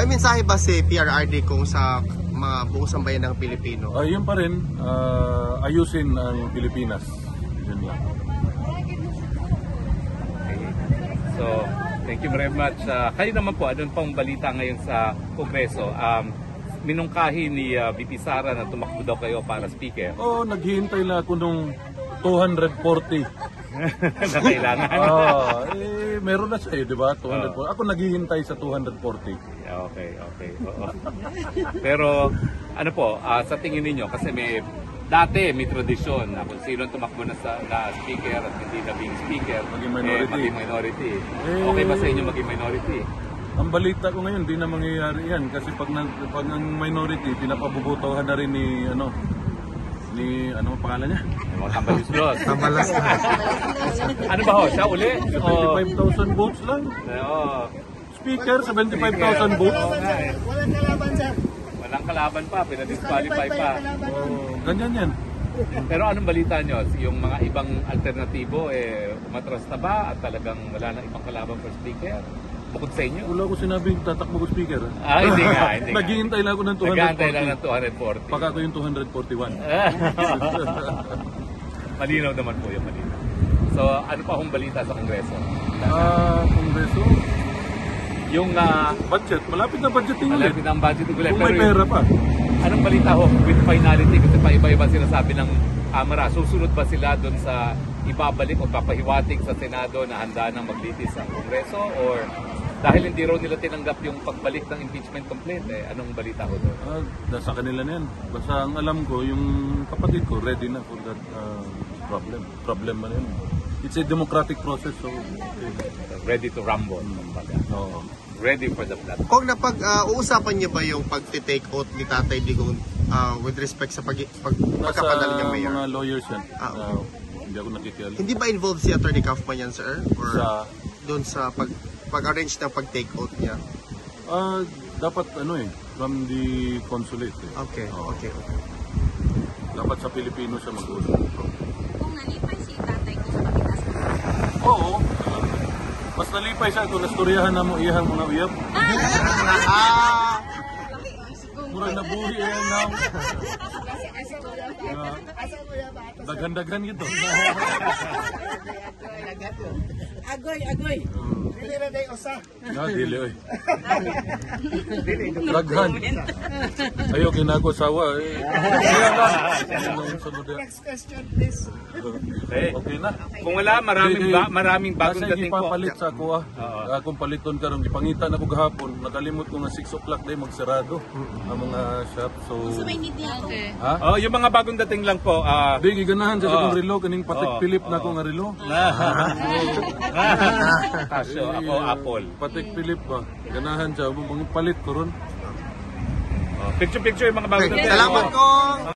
May mensahe ba si PRRD kung sa mga buong sambayan ng Pilipino? Yun pa rin, ayusin ang Pilipinas. Yun lang. Okay. So, thank you very much. Kayo naman po, anong pang balita ngayon sa Kongreso? Minungkahi ni VP Sara na tumakbo daw kayo para speaker. Naghihintay lang ako nung 240. Na kailangan. Meron na siya di ba? 240. Ako naghihintay sa 240. Okay. Oo. Pero ano po, sa tingin ninyo, kasi dati may tradisyon na kung sino tumakbo na speaker at hindi naging speaker, maging minority. Okay ba sa inyo maging minority? Ang balita ko ngayon, di na mangyayari yan. Kasi pag ang minority, pinapabubutohan na rin ni ano pangalan niya? Yung mga tambaluslos. Tambalas na. Ano ba ho? Siya uli? 75,000 votes lang. Speaker, 75,000 votes. Walang kalaban, sir. Walang kalaban pa, pinadisqualify pa. Ganyan yan. Pero anong balita nyo? Yung mga ibang alternatibo, umatras na ba at talagang wala na ibang kalaban for speaker? Bukod sa inyo? Wala ko sinabing tatakbo ko speaker. Hindi nga. Naghihintay lang ako ng 240. Naghihintay lang ng 240. Pagka ko yung 241. Malinaw naman po yung malinaw. So, ano pa akong balita sa Kongreso? Kongreso? Yung budget. Malapit na budgeting ulit. malapit ang budget ulit. Kung may pera pa. Anong balita ho with finality? Kasi pa-iba-iba sinasabi ng Kamara. Susunod ba sila doon sa ibabalik o papahiwatig sa Senado na handa nang maglitis sa Kongreso? Or dahil hindi raw nila tinanggap yung pagbalik ng impeachment complaint, anong balita ho doon? Nasa kanila na yan. Basta ang alam ko, yung kapatid ko, ready na for that problem na yun. It's a democratic process, so Ready to rumble. Ready for the blood. Kung uusapan niyo ba yung pag-take out ni Tatay Digong with respect sa pagkapanalo niya mayor? Mga lawyers yan. Okay. Hindi ako nakikialam. Hindi ba involved si Attorney Kaufman yan, sir? Or doon sa pag-arrange ng pag-take out niya? Dapat from the consulate. Okay. Dapat sa Pilipino siya mag-usap. Kung nalipay si tatay ko sa Batangas. Oo. Mas nalipay siya kung nastoryahan na mo iyang mga uyab. Murang nabuhi yan na. Daghan-daghan gitu. Agoy. Dili na day usa. Dili oy. Daghan. Ayaw kinago sawa. Next question, please. Okay na. Kung wala, maraming bagong dating po. Ipapalit sa ako kung paliton karon gipangitan ako gahapon, nakalimot ko nga 6 o'clock day magsarado ang mga shop. So may need niya ako. Yung mga bagong dating lang po. di giganahan sa akong relo kaning Patek Philip na akong relo. Kasyo, ako Apple. Patek Philip ba? Ganahan siya, palit ko ron. Picture yung mga bagong dating. Salamat ko!